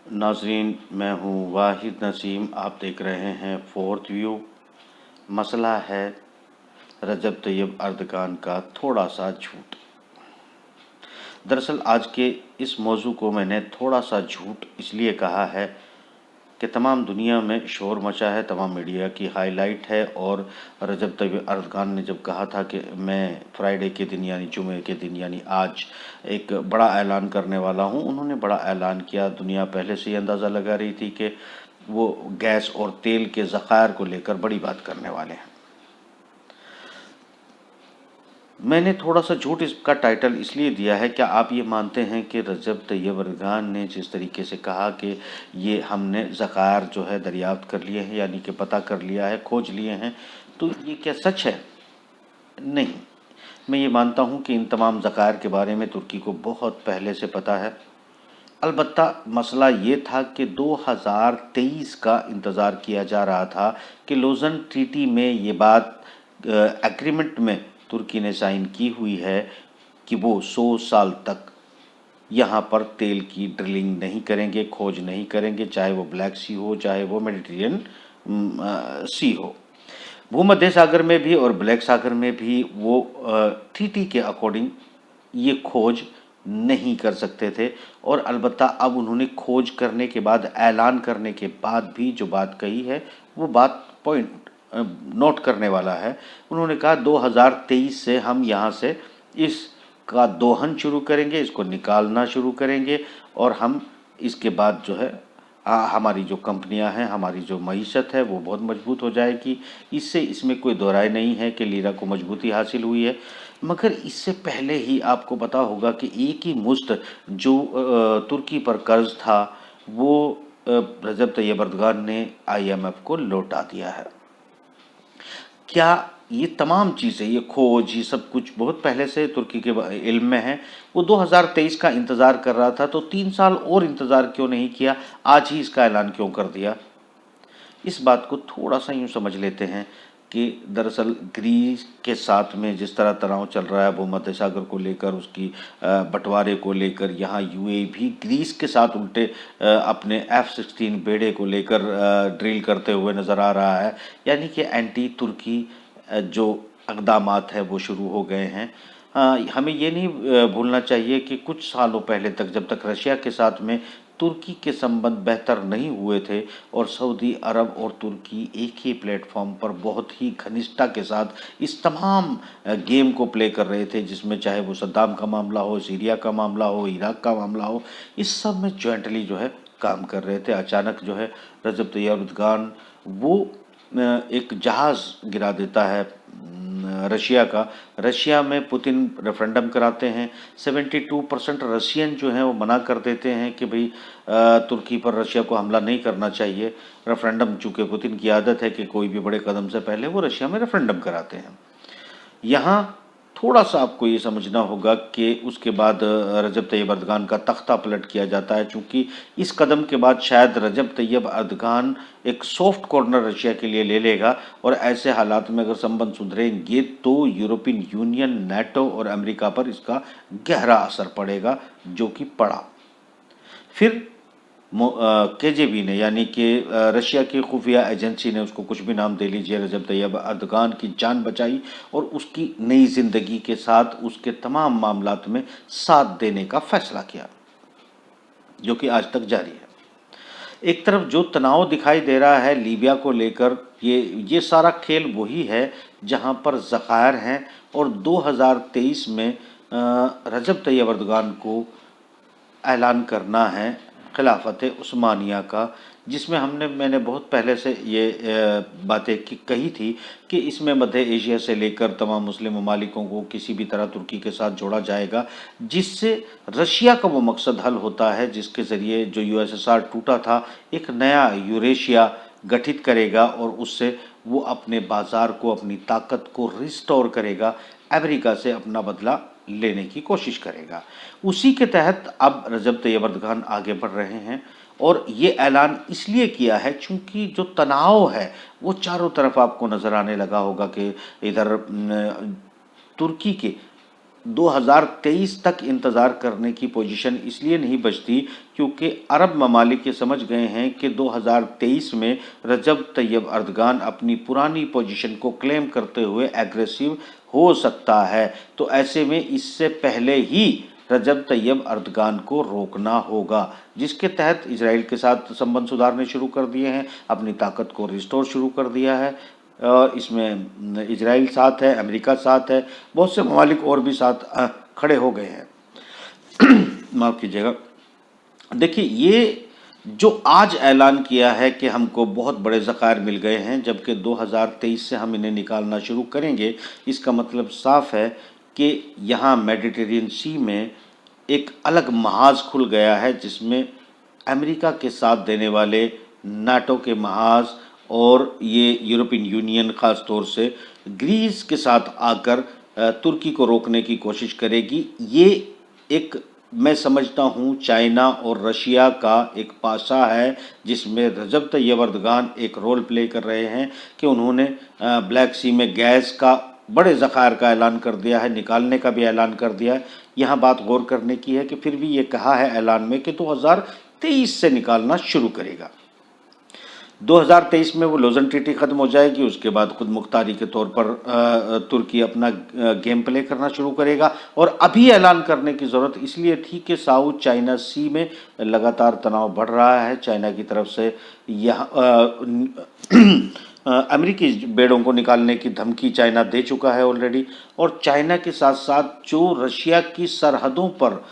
नाजरीन, मैं हूँ वाहिद नसीम। आप देख रहे हैं फोर्थ व्यू। मसला है रजब तैयब अर्दगान का थोड़ा सा झूठ। दरअसल आज के इस मौजू को मैंने थोड़ा सा झूठ इसलिए कहा है कि तमाम दुनिया में शोर मचा है, तमाम मीडिया की हाईलाइट है। और रजब तैयब अर्दगान ने जब कहा था कि मैं फ्राइडे के दिन यानी जुमे के दिन यानी आज एक बड़ा ऐलान करने वाला हूं, उन्होंने बड़ा ऐलान किया। दुनिया पहले से ही अंदाज़ा लगा रही थी कि वो गैस और तेल के ज़खायर को लेकर बड़ी बात करने वाले हैं। मैंने थोड़ा सा झूठ इसका टाइटल इसलिए दिया है, क्या आप ये मानते हैं कि रजब तैयब अर्दगान ने जिस तरीके से कहा कि ये हमने ज़खायर जो है दरियाफ्त कर लिए हैं, यानी कि पता कर लिया है, खोज लिए हैं, तो ये क्या सच है? नहीं। मैं ये मानता हूँ कि इन तमाम ज़खायर के बारे में तुर्की को बहुत पहले से पता है। अलबत्ता मसला ये था कि 2023 का इंतज़ार किया जा रहा था कि लोज़न ट्रीटी में ये बात एग्रीमेंट में तुर्की ने साइन की हुई है कि वो 100 साल तक यहाँ पर तेल की ड्रिलिंग नहीं करेंगे, खोज नहीं करेंगे, चाहे वो ब्लैक सी हो, चाहे वो मेडिटेरियन सी हो। भूमध्य सागर में भी और ब्लैक सागर में भी वो ट्रीटी के अकॉर्डिंग ये खोज नहीं कर सकते थे। और अलबत्ता अब उन्होंने खोज करने के बाद, ऐलान करने के बाद भी जो बात कही है, वो बात पॉइंट नोट करने वाला है। उन्होंने कहा 2023 से हम यहाँ से इसका दोहन शुरू करेंगे, इसको निकालना शुरू करेंगे और हम इसके बाद जो है हमारी जो कंपनियां हैं, हमारी जो मईशत है वो बहुत मजबूत हो जाएगी। इसमें कोई दो राय नहीं है कि लीरा को मजबूती हासिल हुई है। मगर इससे पहले ही आपको पता होगा कि एक ही मुश्त जो तुर्की पर कर्ज था वो रजब तैयब अर्दगान ने IMF को लौटा दिया है। क्या ये तमाम चीज़ें, ये खोज, ये सब कुछ बहुत पहले से तुर्की के इल्म में है? वो 2023 का इंतज़ार कर रहा था, तो 3 साल और इंतज़ार क्यों नहीं किया? आज ही इसका ऐलान क्यों कर दिया? इस बात को थोड़ा सा यूँ समझ लेते हैं कि दरअसल ग्रीस के साथ में जिस तरह तनाव चल रहा है भूमध्य सागर को लेकर, उसकी बंटवारे को लेकर, यहाँ UAE भी ग्रीस के साथ उल्टे अपने F-16 बेड़े को लेकर ड्रिल करते हुए नज़र आ रहा है। यानी कि एंटी तुर्की जो इक़दामात है वो शुरू हो गए हैं। हमें ये नहीं भूलना चाहिए कि कुछ सालों पहले तक, जब तक रशिया के साथ में तुर्की के संबंध बेहतर नहीं हुए थे और सऊदी अरब और तुर्की एक ही प्लेटफॉर्म पर बहुत ही घनिष्ठता के साथ इस तमाम गेम को प्ले कर रहे थे, जिसमें चाहे वो सद्दाम का मामला हो, सीरिया का मामला हो, इराक का मामला हो, इस सब में जॉइंटली जो है काम कर रहे थे। अचानक जो है रजब तैयब अर्दगान वो एक जहाज़ गिरा देता है रशिया का। रशिया में पुतिन रेफरेंडम कराते हैं। 72% रशियन जो हैं वो मना कर देते हैं कि भाई तुर्की पर रशिया को हमला नहीं करना चाहिए। रेफरेंडम, चूँकि पुतिन की आदत है कि कोई भी बड़े कदम से पहले वो रशिया में रेफरेंडम कराते हैं। यहाँ थोड़ा सा आपको ये समझना होगा कि उसके बाद रजब तैयब अर्दगान का तख्ता पलट किया जाता है, चूँकि इस कदम के बाद शायद रजब तैयब अर्दगान एक सॉफ्ट कॉर्नर रशिया के लिए ले लेगा। और ऐसे हालात में अगर संबंध सुधरेंगे तो यूरोपियन यूनियन, NATO और अमेरिका पर इसका गहरा असर पड़ेगा, जो कि पड़ा। फिर KGB ने, यानी कि रशिया की खुफिया एजेंसी ने, उसको कुछ भी नाम दे लीजिए, रजब तैयब अर्दगान की जान बचाई और उसकी नई ज़िंदगी के साथ उसके तमाम मामलात में साथ देने का फैसला किया, जो कि आज तक जारी है। एक तरफ जो तनाव दिखाई दे रहा है लीबिया को लेकर, ये सारा खेल वही है जहां पर ज़खायर हैं। और 2023 में रजब तैयब अर्दगान को ऐलान करना है खिलाफत उस्मानिया का, जिसमें मैंने बहुत पहले से ये बातें कही थी कि इसमें मध्य एशिया से लेकर तमाम मुस्लिम ममालिकों को किसी भी तरह तुर्की के साथ जोड़ा जाएगा, जिससे रशिया का वो मकसद हल होता है जिसके ज़रिए जो USSR टूटा था, एक नया यूरेशिया गठित करेगा और उससे वो अपने बाज़ार को, अपनी ताकत को रिस्टोर करेगा, अमेरिका से अपना बदला लेने की कोशिश करेगा। उसी के तहत अब रजब तैयब अर्दगान आगे बढ़ रहे हैं। और ये ऐलान इसलिए किया है चूँकि जो तनाव है वो चारों तरफ आपको नज़र आने लगा होगा कि इधर तुर्की के 2023 तक इंतज़ार करने की पोजीशन इसलिए नहीं बचती क्योंकि अरब ममालिक ये समझ गए हैं कि 2023 में रजब तैयब अर्दगान अपनी पुरानी पोजीशन को क्लेम करते हुए एग्रेसिव हो सकता है। तो ऐसे में इससे पहले ही रजब तैयब अर्दगान को रोकना होगा, जिसके तहत इजराइल के साथ संबंध सुधारने शुरू कर दिए हैं, अपनी ताकत को रिस्टोर शुरू कर दिया है। इसमें इजराइल साथ है, अमेरिका साथ है, बहुत से ममालिक और भी साथ खड़े हो गए हैं। माफ़ कीजिएगा। देखिए, ये जो आज ऐलान किया है कि हमको बहुत बड़े ज़खायर मिल गए हैं, जबकि 2023 से हम इन्हें निकालना शुरू करेंगे, इसका मतलब साफ है कि यहाँ मेडिटेरियन सी में एक अलग महाज खुल गया है, जिसमें अमेरिका के साथ देने वाले नाटो के महाज और ये यूरोपियन यूनियन ख़ास तौर से ग्रीस के साथ आकर तुर्की को रोकने की कोशिश करेगी। ये एक, मैं समझता हूँ, चाइना और रशिया का एक पासा है, जिसमें रजब तैयब अर्दगान एक रोल प्ले कर रहे हैं कि उन्होंने ब्लैक सी में गैस का बड़े ज़खायर का ऐलान कर दिया है, निकालने का भी ऐलान कर दिया है। यहाँ बात गौर करने की है कि फिर भी ये कहा है ऐलान में कि 2023 से निकालना शुरू करेगा। 2023 में वो लोज़न ट्रीटी ख़त्म हो जाएगी, उसके बाद खुद मुख्तारी के तौर पर तुर्की अपना गेम प्ले करना शुरू करेगा। और अभी ऐलान करने की ज़रूरत इसलिए थी कि साउथ चाइना सी में लगातार तनाव बढ़ रहा है। चाइना की तरफ से यहाँ अमेरिकी बेड़ों को निकालने की धमकी चाइना दे चुका है ऑलरेडी, और चाइना के साथ साथ जो रशिया की सरहदों पर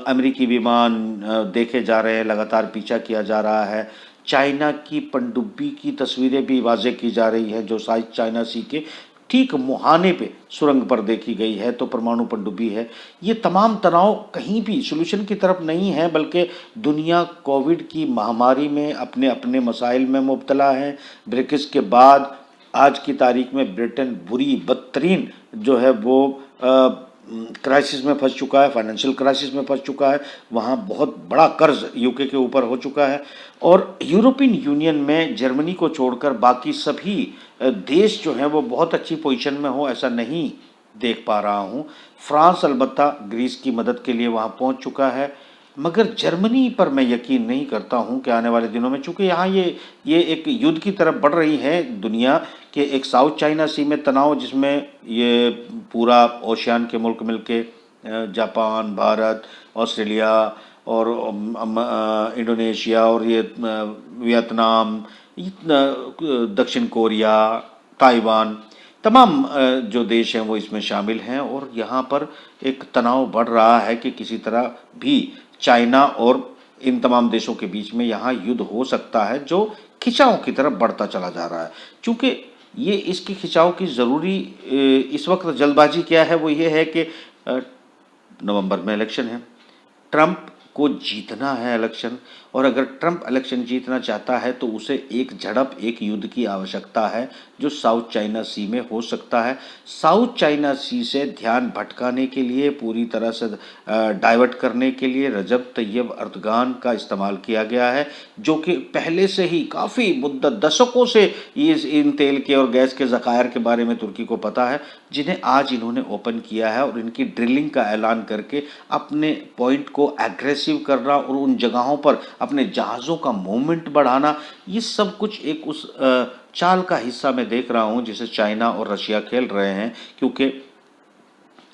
अमेरिकी विमान देखे जा रहे हैं, लगातार पीछा किया जा रहा है। चाइना की पनडुब्बी की तस्वीरें भी वाज़े की जा रही हैं, जो साउथ चाइना सी के ठीक मुहाने पे सुरंग पर देखी गई है, तो परमाणु पनडुब्बी है। ये तमाम तनाव कहीं भी सॉल्यूशन की तरफ नहीं है, बल्कि दुनिया कोविड की महामारी में अपने अपने मसाइल में मुब्तला है। ब्रिक्स के बाद आज की तारीख में ब्रिटेन बुरी बदतरीन जो है वो क्राइसिस में फंस चुका है, फाइनेंशियल क्राइसिस में फंस चुका है। वहाँ बहुत बड़ा कर्ज यूके के ऊपर हो चुका है, और यूरोपियन यूनियन में जर्मनी को छोड़कर बाकी सभी देश जो हैं वो बहुत अच्छी पोजीशन में हो, ऐसा नहीं देख पा रहा हूँ। फ्रांस अलबत्ता ग्रीस की मदद के लिए वहाँ पहुँच चुका है, मगर जर्मनी पर मैं यकीन नहीं करता हूँ कि आने वाले दिनों में, चूँकि यहाँ ये एक युद्ध की तरफ बढ़ रही है दुनिया के, एक साउथ चाइना सी में तनाव जिसमें ये पूरा ओशियान के मुल्क मिलके जापान, भारत, ऑस्ट्रेलिया और इंडोनेशिया और ये वियतनाम, दक्षिण कोरिया, ताइवान, तमाम जो देश हैं वो इसमें शामिल हैं। और यहाँ पर एक तनाव बढ़ रहा है कि किसी तरह भी चाइना और इन तमाम देशों के बीच में यहाँ युद्ध हो सकता है, जो खिंचाव की तरफ बढ़ता चला जा रहा है। चूँकि ये इसकी खिंचाव की ज़रूरी इस वक्त जल्दबाजी क्या है, वो ये है कि नवंबर में इलेक्शन है, ट्रंप को जीतना है इलेक्शन, और अगर ट्रंप इलेक्शन जीतना चाहता है तो उसे एक झड़प, एक युद्ध की आवश्यकता है, जो साउथ चाइना सी में हो सकता है। साउथ चाइना सी से ध्यान भटकाने के लिए, पूरी तरह से डाइवर्ट करने के लिए रजब तैयब अर्दगान का इस्तेमाल किया गया है, जो कि पहले से ही काफ़ी मुद्दत, दशकों से इन तेल के और गैस के ज़खायर के बारे में तुर्की को पता है, जिन्हें आज इन्होंने ओपन किया है, और इनकी ड्रिलिंग का ऐलान करके अपने पॉइंट को एग्रेसिव करना और उन जगहों पर अपने जहाज़ों का मूवमेंट बढ़ाना, ये सब कुछ एक उस चाल का हिस्सा मैं देख रहा हूँ जिसे चाइना और रशिया खेल रहे हैं। क्योंकि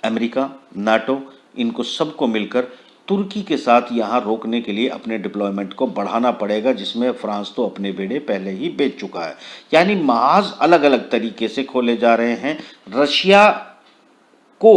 अमेरिका, नाटो, इनको सबको मिलकर तुर्की के साथ यहाँ रोकने के लिए अपने डिप्लॉयमेंट को बढ़ाना पड़ेगा, जिसमें फ्रांस तो अपने बेड़े पहले ही बेच चुका है। यानी महाज अलग अलग तरीके से खोले जा रहे हैं। रशिया को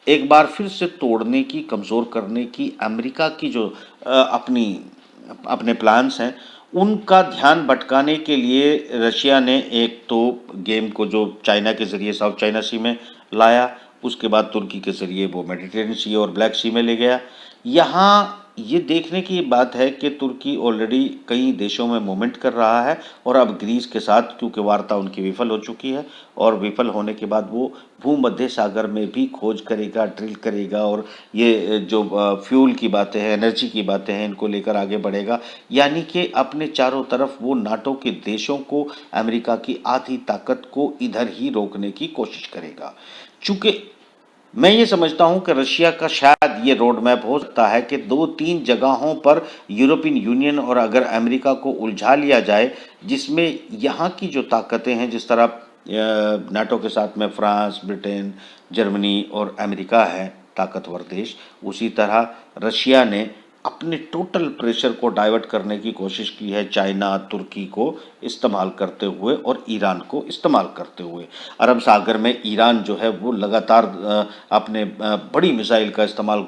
एक बार फिर से तोड़ने की, कमज़ोर करने की अमेरिका की जो अपने प्लान्स हैं, उनका ध्यान भटकाने के लिए रशिया ने एक तो गेम को जो चाइना के ज़रिए साउथ चाइना सी में लाया, उसके बाद तुर्की के ज़रिए वो मेडिटेरियन सी और ब्लैक सी में ले गया। यहाँ ये देखने की बात है कि तुर्की ऑलरेडी कई देशों में मूवमेंट कर रहा है, और अब ग्रीस के साथ, क्योंकि वार्ता उनकी विफल हो चुकी है, और विफल होने के बाद वो भूमध्य सागर में भी खोज करेगा, ड्रिल करेगा, और ये जो फ्यूल की बातें हैं, एनर्जी की बातें हैं, इनको लेकर आगे बढ़ेगा। यानी कि अपने चारों तरफ वो नाटो के देशों को, अमेरिका की आधी ताकत को इधर ही रोकने की कोशिश करेगा। चूँकि मैं ये समझता हूँ कि रशिया का शायद ये रोड मैप हो सकता है कि 2-3 जगहों पर यूरोपियन यूनियन और अगर अमेरिका को उलझा लिया जाए, जिसमें यहाँ की जो ताकतें हैं, जिस तरह नाटो के साथ में फ्रांस, ब्रिटेन, जर्मनी और अमेरिका है ताकतवर देश, उसी तरह रशिया ने अपने टोटल प्रेशर को डाइवर्ट करने की कोशिश की है चाइना, तुर्की को इस्तेमाल करते हुए और ईरान को इस्तेमाल करते हुए। अरब सागर में ईरान जो है वो लगातार अपने बड़ी मिसाइल का इस्तेमाल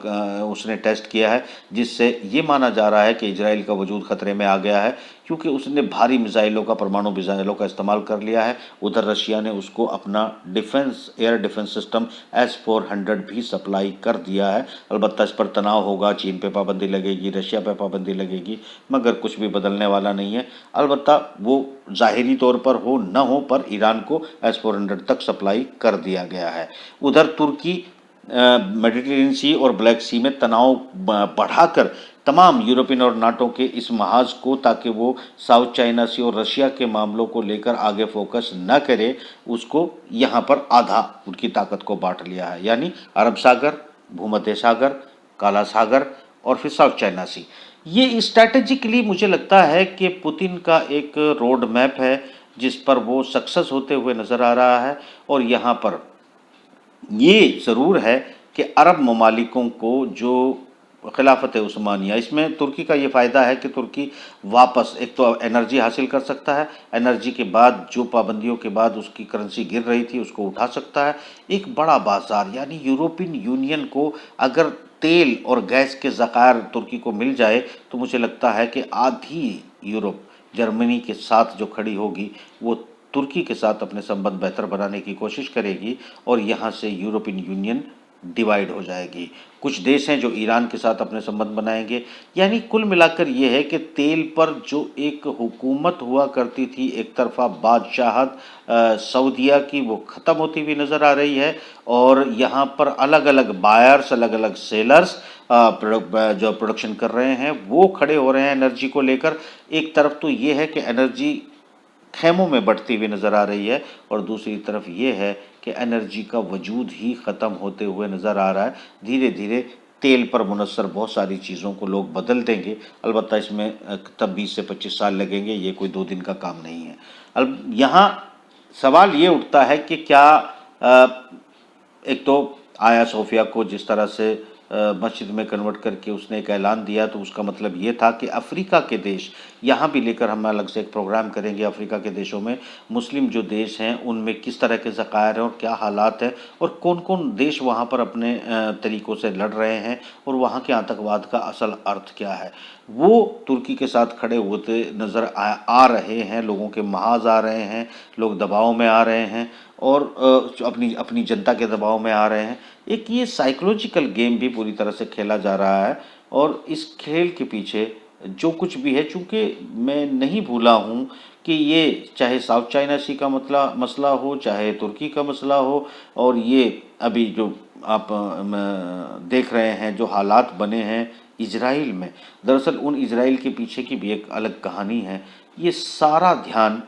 उसने टेस्ट किया है, जिससे ये माना जा रहा है कि इजराइल का वजूद खतरे में आ गया है, क्योंकि उसने भारी मिसाइलों का, परमाणु मिसाइलों का इस्तेमाल कर लिया है। उधर रशिया ने उसको अपना एयर डिफेंस सिस्टम S-400 भी सप्लाई कर दिया है। अलबत्ता इस पर तनाव होगा, चीन पे पाबंदी लगेगी, रशिया पे पाबंदी लगेगी, मगर कुछ भी बदलने वाला नहीं है। अलबत्ता वो ज़ाहिरी तौर पर हो न हो, पर ईरान को S-400 तक सप्लाई कर दिया गया है। उधर तुर्की मेडिटेरेनियन सी और ब्लैक सी में तनाव बढ़ाकर तमाम यूरोपियन और नाटो के इस महाज को, ताकि वो साउथ चाइना सी और रशिया के मामलों को लेकर आगे फोकस न करे, उसको यहाँ पर आधा उनकी ताकत को बांट लिया है, यानी अरब सागर, भूमध्य सागर, काला सागर और फिर साउथ चाइना सी। ये स्ट्रैटेजिकली मुझे लगता है कि पुतिन का एक रोड मैप है, जिस पर वो सक्सेस होते हुए नज़र आ रहा है। और यहाँ पर ये ज़रूर है कि अरब ममालिकों को जो खिलाफत उस्मानिया, इसमें तुर्की का ये फ़ायदा है कि तुर्की वापस एक तो एनर्जी हासिल कर सकता है, एनर्जी के बाद जो पाबंदियों के बाद उसकी करेंसी गिर रही थी उसको उठा सकता है। एक बड़ा बाज़ार, यानी यूरोपियन यूनियन को अगर तेल और गैस के ज़खायर तुर्की को मिल जाए, तो मुझे लगता है कि आधी यूरोप जर्मनी के साथ जो खड़ी होगी, वो तुर्की के साथ अपने संबंध बेहतर बनाने की कोशिश करेगी और यहाँ से यूरोपियन यूनियन डिवाइड हो जाएगी। कुछ देश हैं जो ईरान के साथ अपने संबंध बनाएंगे। यानी कुल मिलाकर ये है कि तेल पर जो एक हुकूमत हुआ करती थी, एक तरफा बादशाहत सऊदिया की, वो ख़त्म होती हुई नज़र आ रही है। और यहाँ पर अलग अलग बायर्स, अलग अलग सेलर्स जो प्रोडक्शन कर रहे हैं, वो खड़े हो रहे हैं एनर्जी को लेकर। एक तरफ तो ये है कि एनर्जी खैमों में बढ़ती हुई नज़र आ रही है, और दूसरी तरफ ये है कि एनर्जी का वजूद ही ख़त्म होते हुए नज़र आ रहा है। धीरे धीरे तेल पर मुनस्सर बहुत सारी चीज़ों को लोग बदल देंगे, अलबत्ता इसमें तब 20 से 25 साल लगेंगे, ये कोई 2 दिन का काम नहीं है। यहाँ सवाल ये उठता है कि क्या एक तो आया सोफिया को जिस तरह से मस्जिद में कन्वर्ट करके उसने एक ऐलान दिया, तो उसका मतलब ये था कि अफ्रीका के देश, यहाँ भी लेकर हम अलग से एक प्रोग्राम करेंगे, अफ्रीका के देशों में मुस्लिम जो देश हैं उनमें किस तरह के ज़खायर हैं और क्या हालात हैं, और कौन कौन देश वहाँ पर अपने तरीक़ों से लड़ रहे हैं, और वहाँ के आतंकवाद का असल अर्थ क्या है। वो तुर्की के साथ खड़े होते नज़र आ रहे हैं, लोगों के महाज आ रहे हैं, लोग दबाव में आ रहे हैं और अपनी अपनी जनता के दबाव में आ रहे हैं। एक ये साइकोलॉजिकल गेम भी पूरी तरह से खेला जा रहा है, और इस खेल के पीछे जो कुछ भी है, चूँकि मैं नहीं भूला हूँ कि ये चाहे साउथ चाइना सी का मसला हो, चाहे तुर्की का मसला हो, और ये अभी जो आप देख रहे हैं जो हालात बने हैं इजराइल में, दरअसल उन इजराइल के पीछे की भी एक अलग कहानी है। ये सारा ध्यान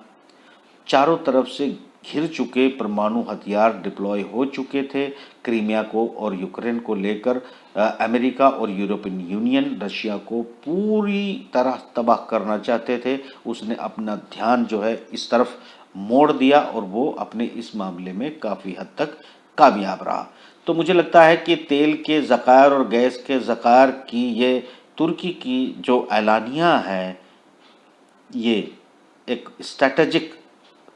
चारों तरफ से घिर चुके परमाणु हथियार डिप्लॉय हो चुके थे क्रीमिया को और यूक्रेन को लेकर। अमेरिका और यूरोपियन यूनियन रशिया को पूरी तरह तबाह करना चाहते थे। उसने अपना ध्यान जो है इस तरफ मोड़ दिया और वो अपने इस मामले में काफ़ी हद तक कामयाब रहा। तो मुझे लगता है कि तेल के ज़खायर और गैस के ज़खायर की ये तुर्की की जो ऐलानिया है, ये एक स्ट्रैटेजिक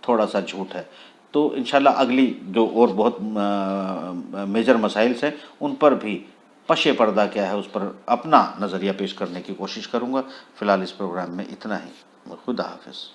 थोड़ा सा झूठ है। तो इंशाल्लाह अगली जो और बहुत मेजर मसाइल्स हैं उन पर भी पशे पर्दा क्या है उस पर अपना नज़रिया पेश करने की कोशिश करूँगा। फ़िलहाल इस प्रोग्राम में इतना ही। खुदा हाफिज़।